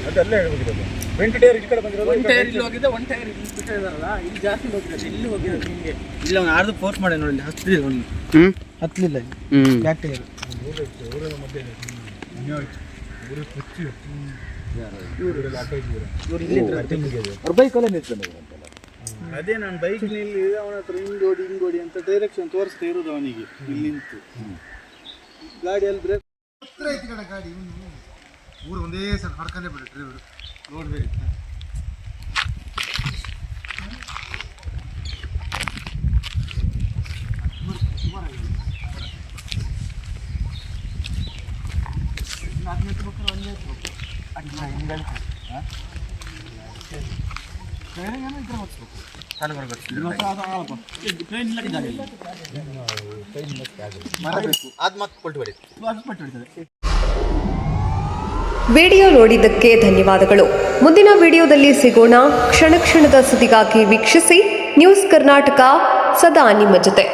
ಅದಲ್ಲೇ ಹೋಗಿರೋದು. 20 ಟೈರ್ ಈ ಕಡೆ ಬಂದಿರೋದು. 1 ಟೈರ್ ಇಲ್ಲಿ ಹೋಗಿದೆ, 1 ಟೈರ್ ಇಲ್ಲಿ ಬಿಟ್ಟಿದಾರಲ್ಲ, ಇಲ್ಲಿ ಜಾಸ್ತಿ ಹೋಗಿರೋದು. ಇಲ್ಲಿ ಹೋಗಿರೋದು ನಿಮಗೆ ಇಲ್ಲ ಒಂದು ಅರ್ಧ ಫೋರ್ಸ್ ಮಾಡಿ ನೋಡಿ, ಹತ್ತಲಿಲ್ಲ ಅವನಿಗೆ. ಹತ್ತಲಿಲ್ಲ ಬ್ಯಾಕ್ ಟೈರ್ ಊರಿನ ಮಧ್ಯೆ ಬೈಕಲ್ಲೇ ನಿಲ್ತಾನೆ. ಅದೇ ನಾನು ಬೈಕ್ನಲ್ಲಿ ಅವನ ಹತ್ರ ಹಿಂಗೋಡಿ ಅಂತ ಡೈರೆಕ್ಷನ್ ತೋರಿಸ್ತಾ ಇರೋದು ಅವನಿಗೆ. ಇಲ್ಲಿ ನಿಂತು ಗಾಡಿಯಲ್ಲಿ ಬ್ರೇಕ್ ಹತ್ರ ಐತಿ ಕಡೆ ಗಾಡಿ ಊರು ಒಂದೇ ಸಲ ನಡ್ಕೊಂಡೇ ಬಿಡು ಡ್ರೈವರು ನೋಡ್ಬೇಕು. ವಿಡಿಯೋ ನೋಡಿದ್ದಕ್ಕೆ ಧನ್ಯವಾದಗಳು. ಮುಂದಿನ ವಿಡಿಯೋದಲ್ಲಿ ಸಿಗೋಣ. ಕ್ಷಣ ಕ್ಷಣದ ಸುದ್ದಿಗಾಗಿ ವೀಕ್ಷಿಸಿ ನ್ಯೂಸ್ ಕರ್ನಾಟಕ, ಸದಾ ನಿಮ್ಮ ಜೊತೆ.